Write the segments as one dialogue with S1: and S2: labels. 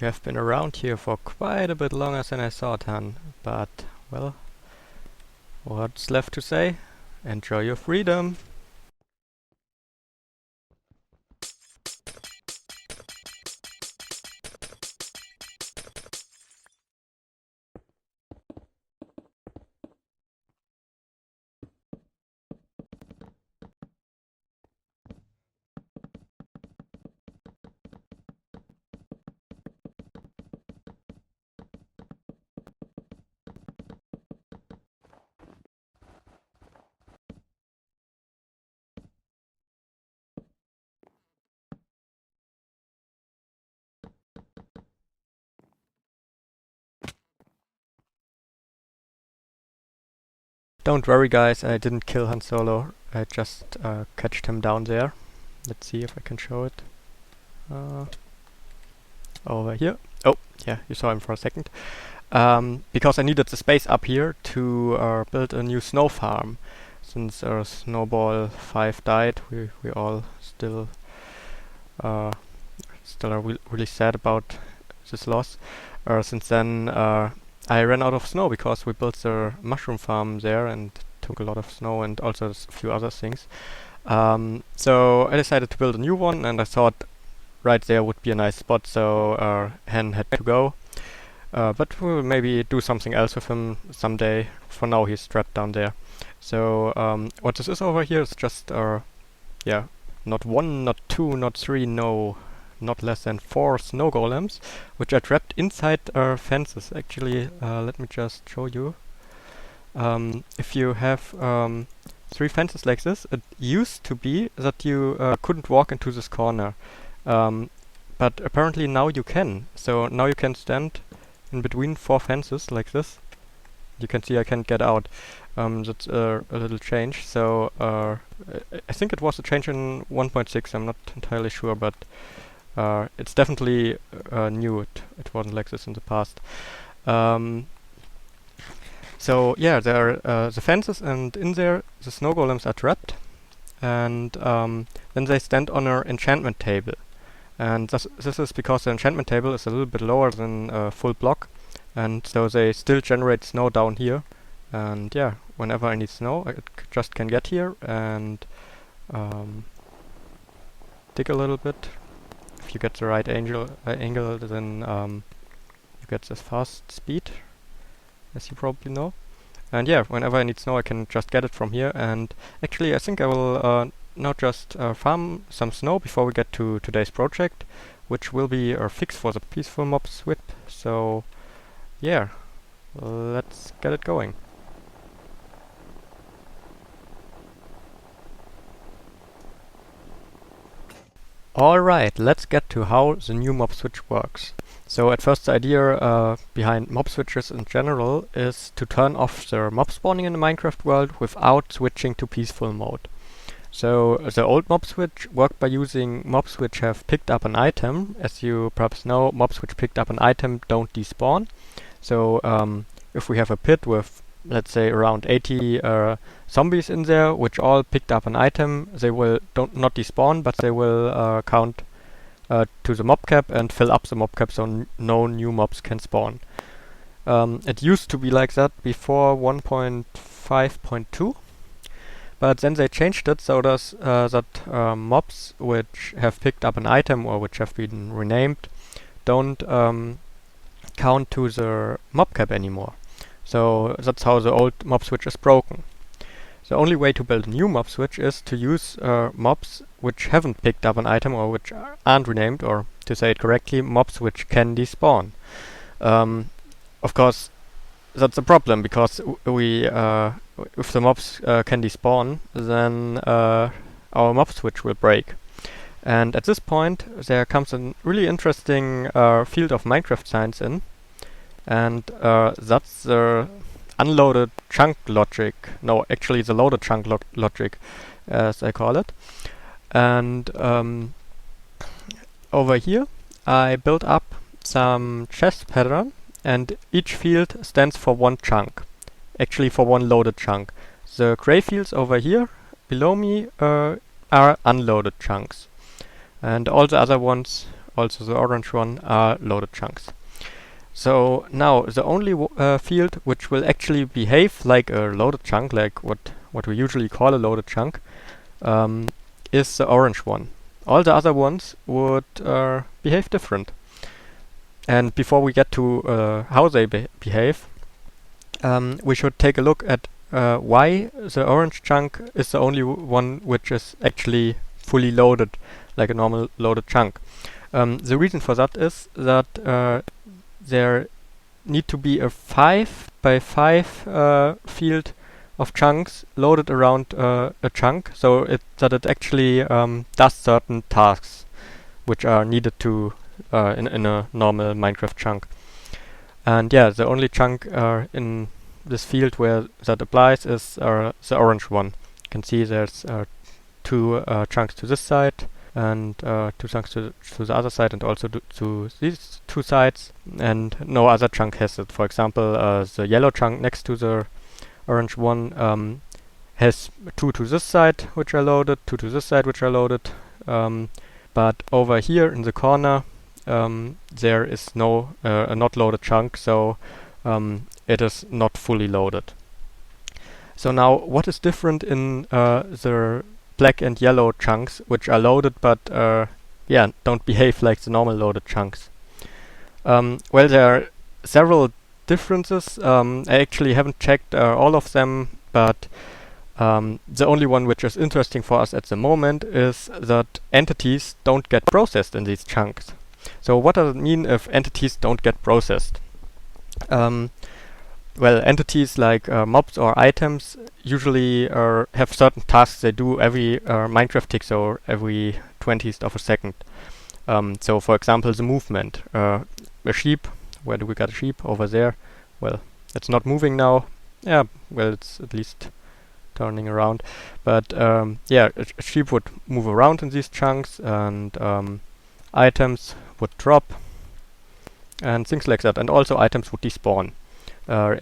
S1: You have been around here for quite a bit longer than I thought, Han. But, well, what's left to say? Enjoy your freedom! Don't worry guys, I didn't kill Han Solo. I just catched him down there. Let's see if I can show it. Over here. Oh, yeah, you saw him for a second. Because I needed the space up here to build a new snow farm. Since Snowball 5 died, we all still are really sad about this loss. Since then, I ran out of snow because we built the mushroom farm there and took a lot of snow and also a few other things. So I decided to build a new one, and I thought right there would be a nice spot, so Han had to go. But we'll maybe do something else with him someday. For now he's trapped down there. So what this is over here is just yeah, not 1, not 2, not 3, no, not less than 4 snow golems, which are trapped inside fences. Actually, let me just show you. If you have 3 fences like this, it used to be that you couldn't walk into this corner. But apparently now you can. So now you can stand in between 4 fences like this. You can see I can't get out. That's a little change. So I think it was a change in 1.6. I'm not entirely sure, but it's definitely new. It wasn't like this in the past. So yeah, there are the fences, and in there the snow golems are trapped, and then they stand on an enchantment table. And this is because the enchantment table is a little bit lower than a full block, and so they still generate snow down here. And yeah, whenever I need snow, I just can get here and dig a little bit. If you get the right angle, then you get this fast speed, as you probably know. And yeah, whenever I need snow, I can just get it from here. And actually, I think I will now just farm some snow before we get to today's project, which will be a fix for the peaceful Mobswitch. So yeah, let's get it going. Alright, let's get to how the new Mobswitch works. So at first the idea behind Mobswitches in general is to turn off the mob spawning in the Minecraft world without switching to peaceful mode. So the old Mobswitch worked by using mobs which have picked up an item. As you perhaps know, mobs which picked up an item don't despawn. So if we have a pit with, let's say, around 80 zombies in there, which all picked up an item, they will not despawn, but they will count to the mob cap and fill up the mob cap, so no new mobs can spawn. It used to be like that before 1.5.2, but then they changed it so that mobs which have picked up an item or which have been renamed don't count to the mob cap anymore. So that's how the old Mobswitch is broken. The only way to build a new Mobswitch is to use mobs which haven't picked up an item or which aren't renamed, or to say it correctly, mobs which can despawn. Of course, that's a problem, because if the mobs can despawn, then our Mobswitch will break. And at this point, there comes a really interesting field of Minecraft science in, and that's the unloaded chunk logic. No, actually the loaded chunk logic, as I call it. And over here I built up some chest pattern, and each field stands for 1 chunk. Actually for 1 loaded chunk. The gray fields over here below me are unloaded chunks. And all the other ones also the orange one, are loaded chunks. So now the only field which will actually behave like a loaded chunk, like what we usually call a loaded chunk, is the orange one. All the other ones would behave different. And before we get to how they behave, we should take a look at why the orange chunk is the only one which is actually fully loaded, like a normal loaded chunk. The reason for that is that there need to be a 5 by 5 field of chunks loaded around a chunk, so that it actually does certain tasks which are needed to in a normal Minecraft chunk. And yeah, the only chunk in this field where that applies is the orange one. You can see there's 2 chunks to this side and 2 chunks to the other side, and also to these 2 sides, and no other chunk has it. For example, the yellow chunk next to the orange one has 2 to this side which are loaded, 2 to this side which are loaded, but over here in the corner there is no a not loaded chunk, so it is not fully loaded. So now what is different in the black and yellow chunks which are loaded but yeah, don't behave like the normal loaded chunks? Well, there are several differences. I actually haven't checked all of them, but the only one which is interesting for us at the moment is that entities don't get processed in these chunks. So what does it mean if entities don't get processed? Well, entities like mobs or items usually have certain tasks they do every Minecraft tick, so every 20th of a second. So for example, the movement. A sheep, where do we got a sheep? Over there. Well, it's not moving now. Yeah, well, it's at least turning around. But yeah, a sheep would move around in these chunks, and items would drop, and things like that. And also items would despawn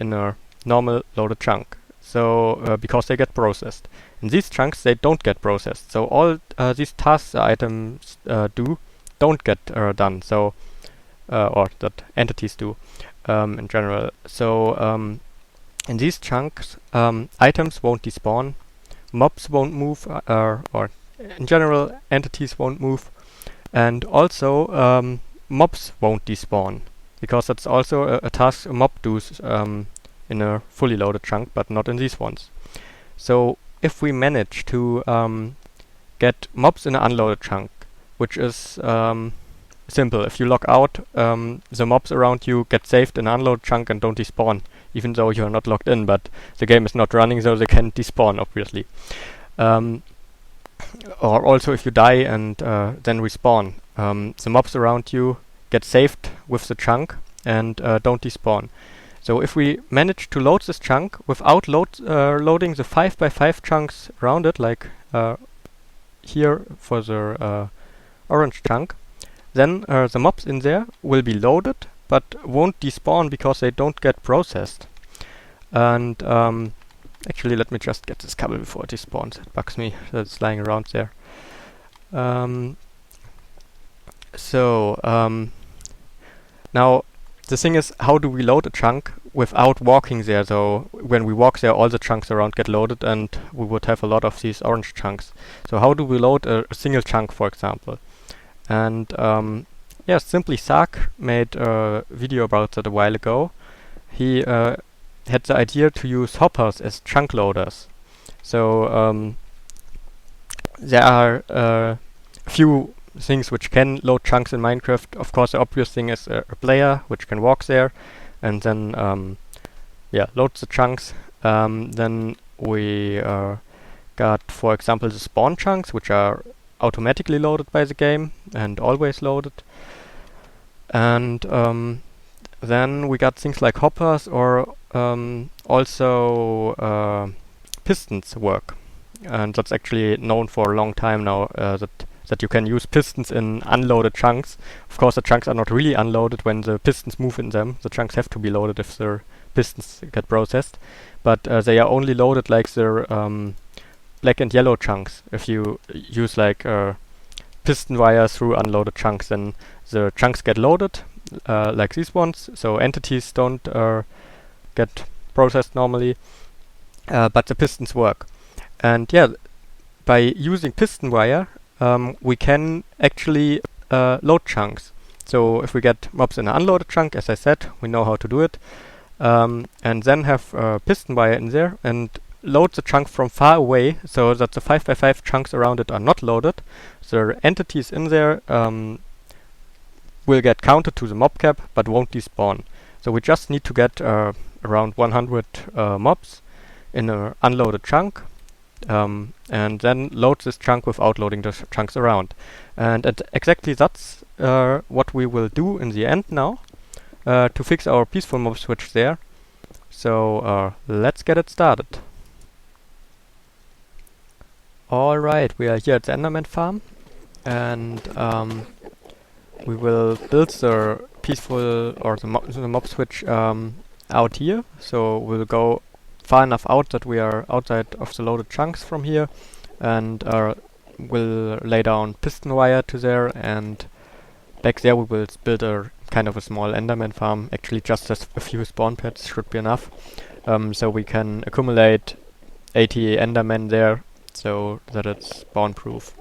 S1: in a normal loaded chunk. So because they get processed. In these chunks they don't get processed. So all these tasks the items do don't get done. So or that entities do in general. So in these chunks items won't despawn, mobs won't move, or in general entities won't move, and also mobs won't despawn, because that's also a task a mob does in a fully loaded chunk, but not in these ones. So if we manage to get mobs in an unloaded chunk, which is simple. If you log out, the mobs around you get saved in an unloaded chunk and don't despawn, even though you're not logged in, but the game is not running, so they can despawn, obviously. Or also if you die and then respawn, the mobs around you get saved with the chunk and don't despawn. So if we manage to load this chunk without loading the 5 by 5 chunks around it, like here for the orange chunk, then the mobs in there will be loaded but won't despawn because they don't get processed. And actually, let me just get this cable before it despawns. It bugs me that it's lying around there. Now the thing is, how do we load a chunk without walking there? So when we walk there, all the chunks around get loaded and we would have a lot of these orange chunks. So how do we load a single chunk, for example? And yeah, Simply Sark made a video about that a while ago. He had the idea to use hoppers as chunk loaders. So there are a few things which can load chunks in Minecraft. Of course, the obvious thing is a player which can walk there and then yeah, load the chunks. Then we got, for example, the spawn chunks, which are automatically loaded by the game and always loaded. And then we got things like hoppers, or also pistons work. And that's actually known for a long time now, that you can use pistons in unloaded chunks. Of course, the chunks are not really unloaded when the pistons move in them. The chunks have to be loaded if the pistons get processed. But they are only loaded like the black and yellow chunks. If you use like piston wire through unloaded chunks. Then the chunks get loaded, like these ones, so entities don't get processed normally, but the pistons work. And yeah, by using piston wire, we can actually load chunks. So if we get mobs in an unloaded chunk, as I said, we know how to do it, and then have piston wire in there and load the chunk from far away so that the 5x5 chunks around it are not loaded. The entities in there will get counted to the mob cap but won't despawn. So we just need to get around 100 mobs in an unloaded chunk, and then load this chunk without loading the chunks around. And exactly that's what we will do in the end now to fix our peaceful mob switch there. So let's get it started. Alright, we are here at the Enderman farm, and we will build the peaceful or the mob switch out here. So we'll go far enough out that we are outside of the loaded chunks from here, and we'll lay down piston wire to there, and back there we will build a kind of a small Enderman farm. Actually just a few spawn pads should be enough, so we can accumulate 80 Endermen there so that it's spawn proof.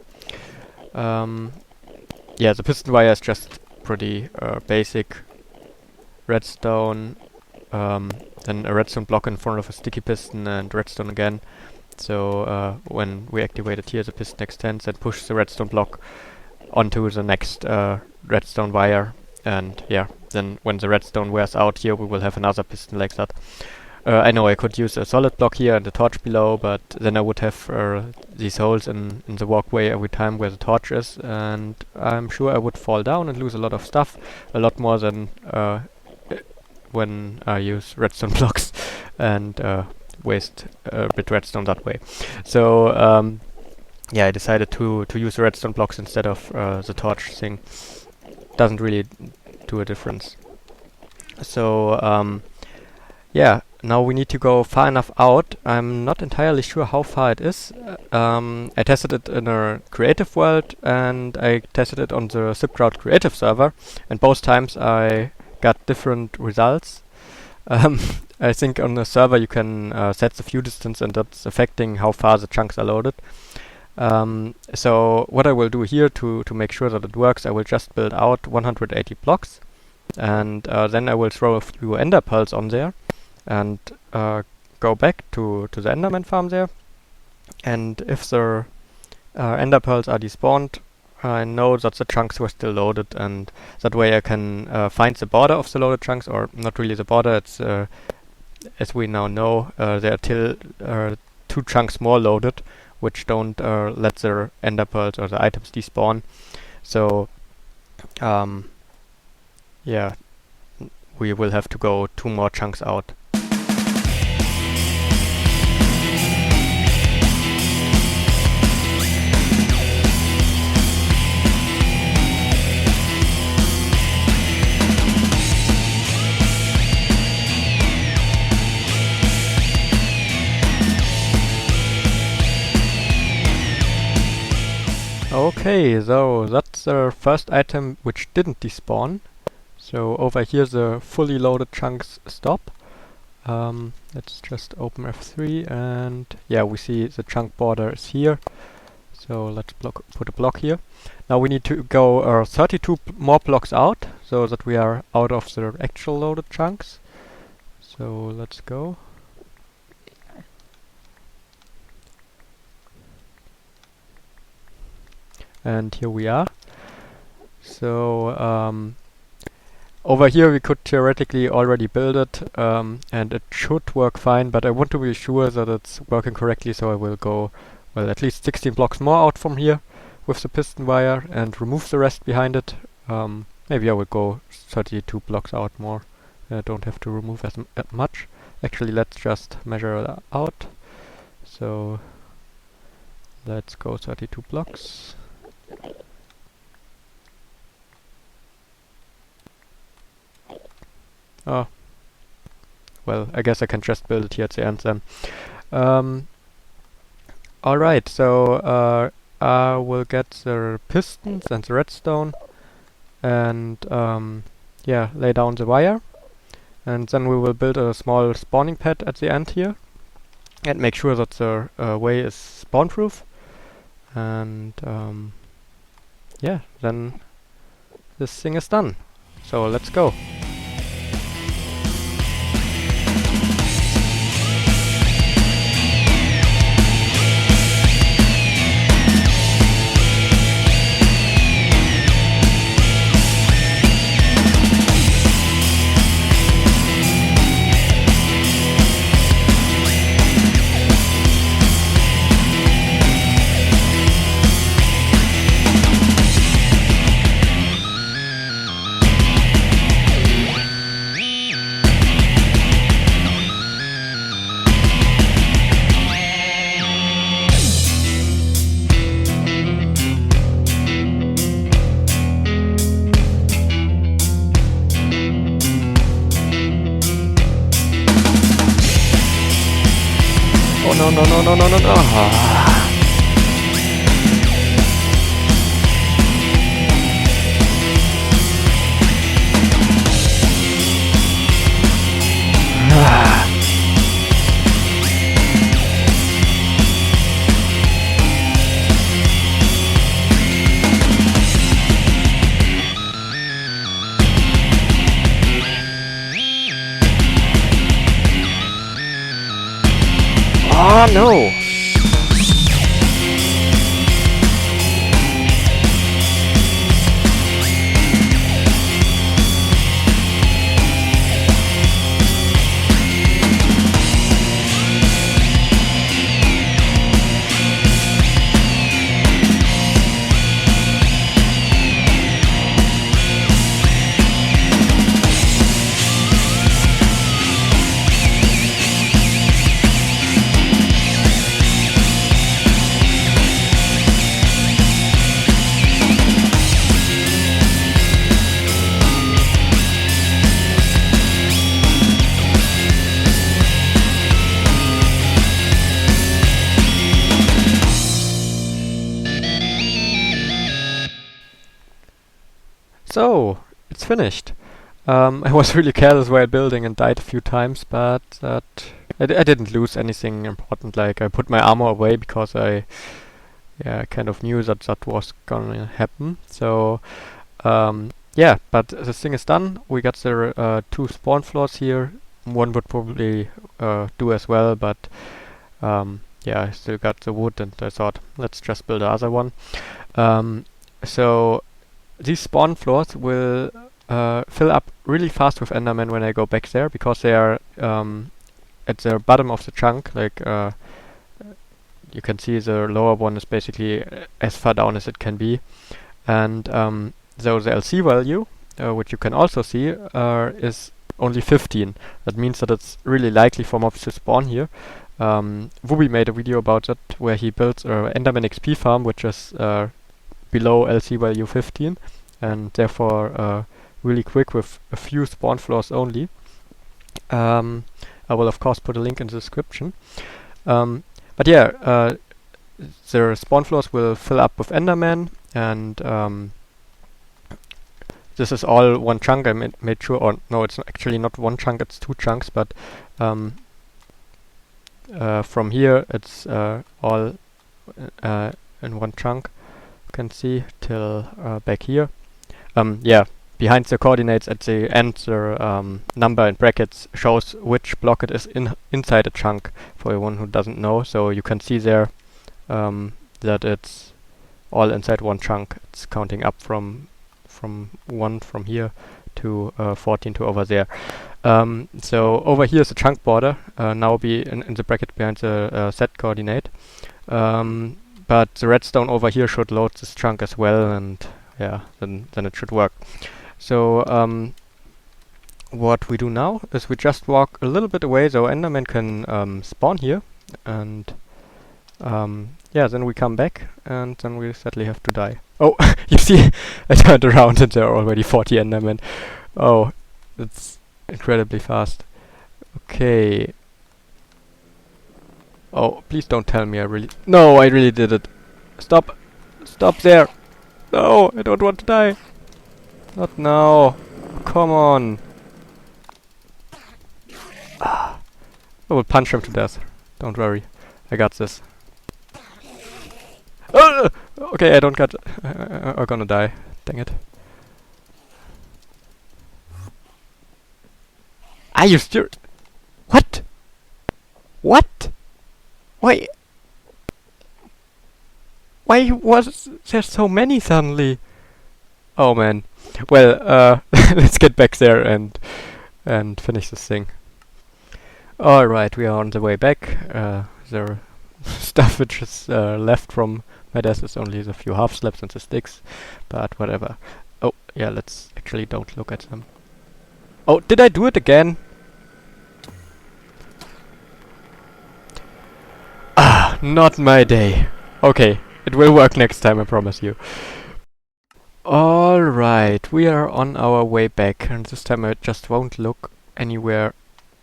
S1: Yeah, the piston wire is just pretty basic redstone, then a redstone block in front of a sticky piston and redstone again. So when we activate it here, the piston extends and pushes the redstone block onto the next redstone wire. And yeah, then when the redstone wears out here, we will have another piston like that. I know I could use a solid block here and a torch below, but then I would have these holes in the walkway every time where the torch is, and I'm sure I would fall down and lose a lot of stuff, a lot more than when I use redstone blocks and waste a bit redstone that way. So yeah, I decided to use redstone blocks instead of the torch thing. Doesn't really do a difference. So yeah, now we need to go far enough out. I'm not entirely sure how far it is. I tested it in a creative world and I tested it on the ZipCrowd creative server, and both times I got different results. I think on the server you can set the view distance, and that's affecting how far the chunks are loaded. So what I will do here to make sure that it works, I will just build out 180 blocks, and then I will throw a few ender pearls on there and go back to the Enderman farm there. And if the ender pearls are despawned, I know that the chunks were still loaded, and that way I can find the border of the loaded chunks, or not really the border, it's as we now know, there are still 2 chunks more loaded, which don't let the ender pearls or the items despawn. So yeah, we will have to go 2 more chunks out. Okay, so that's the first item which didn't despawn. So over here the fully loaded chunks stop. Let's just open F3, and yeah, we see the chunk border is here. So let's put a block here. Now we need to go 32 more blocks out, so that we are out of the actual loaded chunks. So let's go. And here we are. So over here we could theoretically already build it, and it should work fine, but I want to be sure that it's working correctly, so I will go, well, at least 16 blocks more out from here with the piston wire and remove the rest behind it. Maybe I will go 32 blocks out more. I don't have to remove as much. Actually, let's just measure it out. So let's go 32 blocks. Oh, well, I guess I can just build it here at the end then. Alright, so I will get the pistons and the redstone and yeah, lay down the wire, and then we will build a small spawning pad at the end here and make sure that the way is spawn proof, and yeah, then this thing is done. So let's go. Oh no no no no no no no! Oh no! So, it's finished. I was really careless while building and died a few times, but I didn't lose anything important. Like, I put my armor away because I kind of knew that that was gonna happen. So yeah, but the thing is done. We got the 2 spawn floors here. One would probably do as well, but yeah, I still got the wood, and I thought let's just build the other one. So these spawn floors will fill up really fast with Endermen when I go back there, because they are at the bottom of the chunk. Like you can see the lower one is basically as far down as it can be, and so the LC value, which you can also see, is only 15. That means that it's really likely for mobs to spawn here. Wubi made a video about that where he built an Enderman XP farm, which is below LC value 15, and therefore really quick with a few spawn floors only. I will of course put a link in the description. But yeah, the spawn floors will fill up with Enderman, and this is all one chunk. I made sure, or no, it's actually not one chunk, it's 2 chunks, but from here it's all in one chunk. You can see till back here. Yeah, behind the coordinates at the end, the number in brackets shows which block it is inside a chunk, for anyone who doesn't know. So you can see there that it's all inside one chunk. It's counting up from 1 from here to 14 to over there. So over here is the chunk border, now be in the bracket behind the set coordinate. But the redstone over here should load this chunk as well, and yeah, then it should work. So what we do now is we just walk a little bit away so Enderman can spawn here, and yeah, then we come back, and then we sadly have to die. Oh, you see, I turned around and there are already 40 Endermen. Oh, it's incredibly fast. Okay. Oh, please don't tell me I really... No, I really did it. Stop. Stop there! No, I don't want to die! Not now! Come on! I will punch him to death. Don't worry. I got this. Okay, I don't get... I'm gonna die. Dang it. Are you still... What? What? Why? Why was there so many suddenly? Oh man. Well, let's get back there and finish this thing. Alright, we are on the way back. The stuff which is left from my desk is only the few half slabs and the sticks, but whatever. Oh, yeah, let's actually don't look at them. Oh, did I do it again? Ah, not my day. Okay, it will work next time, I promise you. Alright, we are on our way back, and this time I just won't look anywhere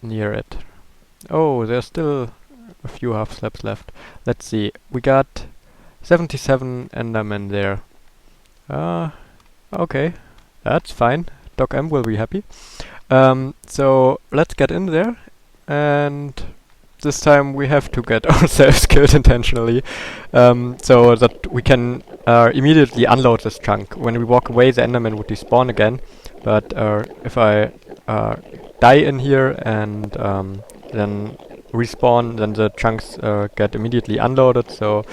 S1: near it. Oh, there's still a few half slabs left. Let's see, we got 77 Endermen there. Okay, that's fine. Doc M will be happy. So let's get in there, and this time we have to get ourselves killed intentionally, so that we can immediately unload this chunk. When we walk away, the Enderman would despawn again, but if I die in here and then respawn, then the chunks get immediately unloaded, so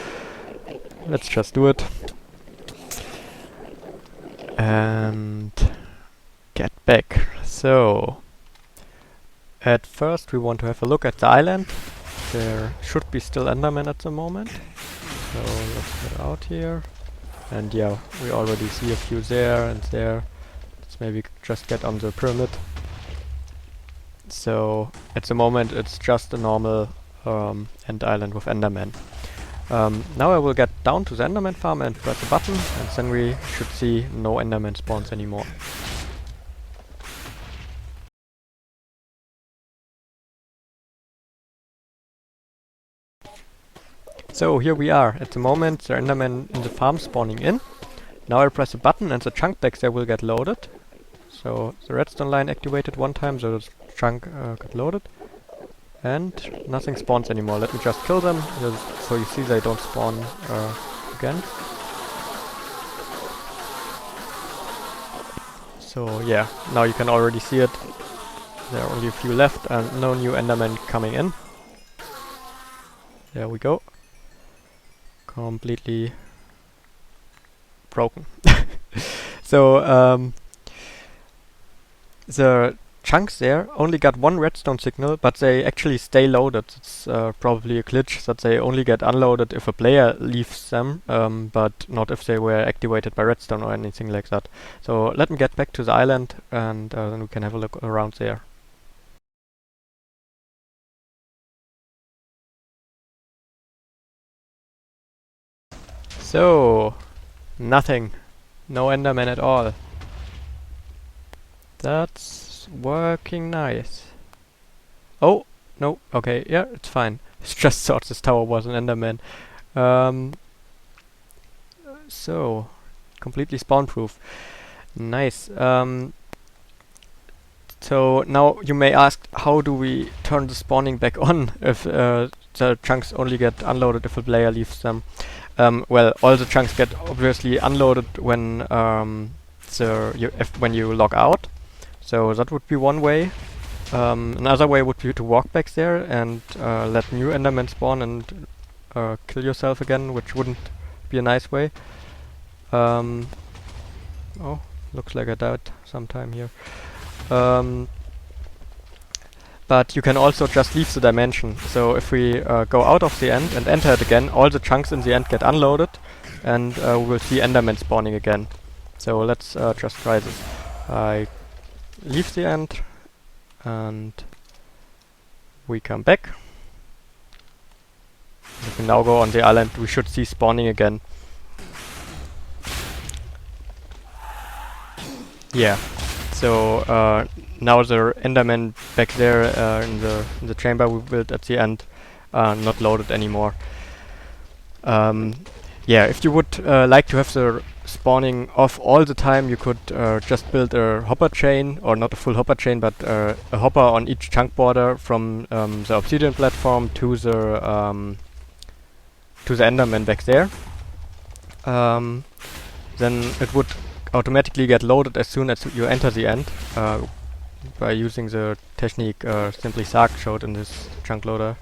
S1: let's just do it. And get back. So at first we want to have a look at the island. There should be still Endermen at the moment. So let's get out here. And yeah, we already see a few there and there. Let's maybe just get on the pyramid. So at the moment it's just a normal end island with Endermen. Now I will get down to the Enderman farm and press a button, and then we should see no Enderman spawns anymore. So here we are. At the moment the Enderman in the farm spawning in. Now I press a button and the chunk back there will get loaded. So the redstone line activated one time, so the chunk got loaded. And nothing spawns anymore. Let me just kill them, so you see they don't spawn again. So yeah, now you can already see it. There are only a few left and no new Endermen coming in. There we go. Completely broken. So the chunks there only got one redstone signal, but they actually stay loaded. It's probably a glitch that they only get unloaded if a player leaves them, but not if they were activated by redstone or anything like that. So let me get back to the island and then we can have a look around there. So, nothing. No Enderman at all. That's working nice. Oh, no, okay, yeah, it's fine. I just thought this tower was an Enderman. So, completely spawn-proof. Nice. So now you may ask, how do we turn the spawning back on if the chunks only get unloaded if a player leaves them? Well, all the chunks get obviously unloaded when when you log out. So that would be one way. Another way would be to walk back there and let new Endermen spawn and kill yourself again, which wouldn't be a nice way. Oh, looks like I died sometime here. But you can also just leave the dimension. So if we go out of the end and enter it again, all the chunks in the end get unloaded, and we will see Endermen spawning again. So let's just try this. I leave the end, and we come back. If we now go on the island, we should see spawning again. Yeah. So now the Endermen back there in the chamber we built at the end are not loaded anymore. Yeah, yeah, if you would like to have the spawning off all the time, you could just build a hopper chain, or not a full hopper chain, but a hopper on each chunk border from the obsidian platform to the enderman back there. Then it would automatically get loaded as soon as you enter the end by using the technique Simply Sark showed in this chunk loader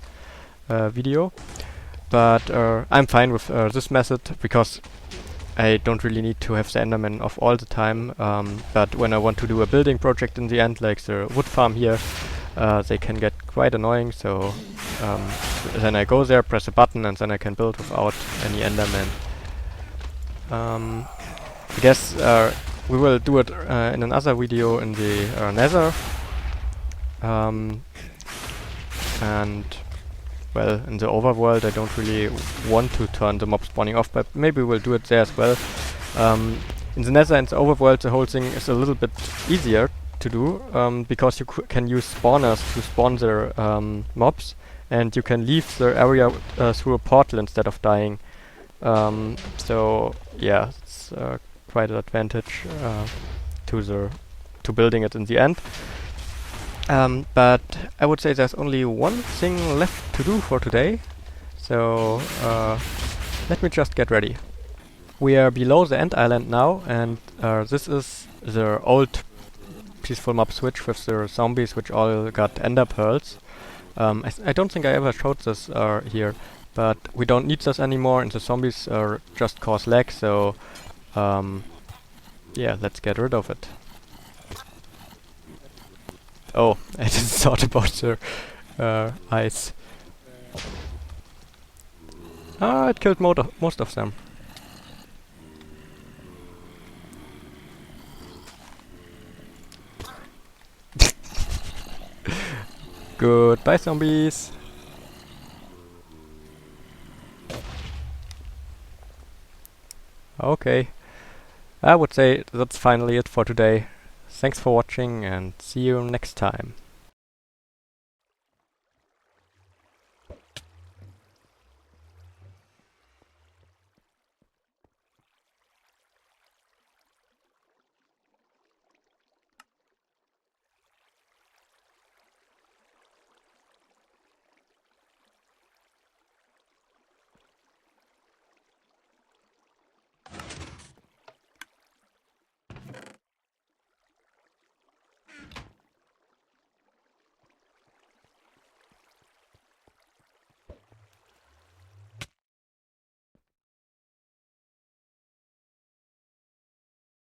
S1: video. But I'm fine with this method because I don't really need to have the enderman off all the time. But when I want to do a building project in the end, like the wood farm here, they can get quite annoying. So then I go there, press a button, and then I can build without any enderman. I guess we will do it in another video in the nether. And well, in the overworld I don't really want to turn the mob spawning off, but maybe we'll do it there as well. In the nether and the overworld the whole thing is a little bit easier to do because you can use spawners to spawn their mobs, and you can leave the area through a portal instead of dying. So yeah, it's quite an advantage to building it in the end. But I would say there's only one thing left to do for today, so let me just get ready. We are below the end island now, and this is the old peaceful Mobswitch with the zombies which all got ender pearls. I don't think I ever showed this here, but we don't need this anymore, and the zombies just cause lag, so yeah, let's get rid of it. Oh, I didn't thought about the ice. Ah, it killed most of them. Goodbye, zombies. Okay, I would say that's finally it for today. Thanks for watching and see you next time.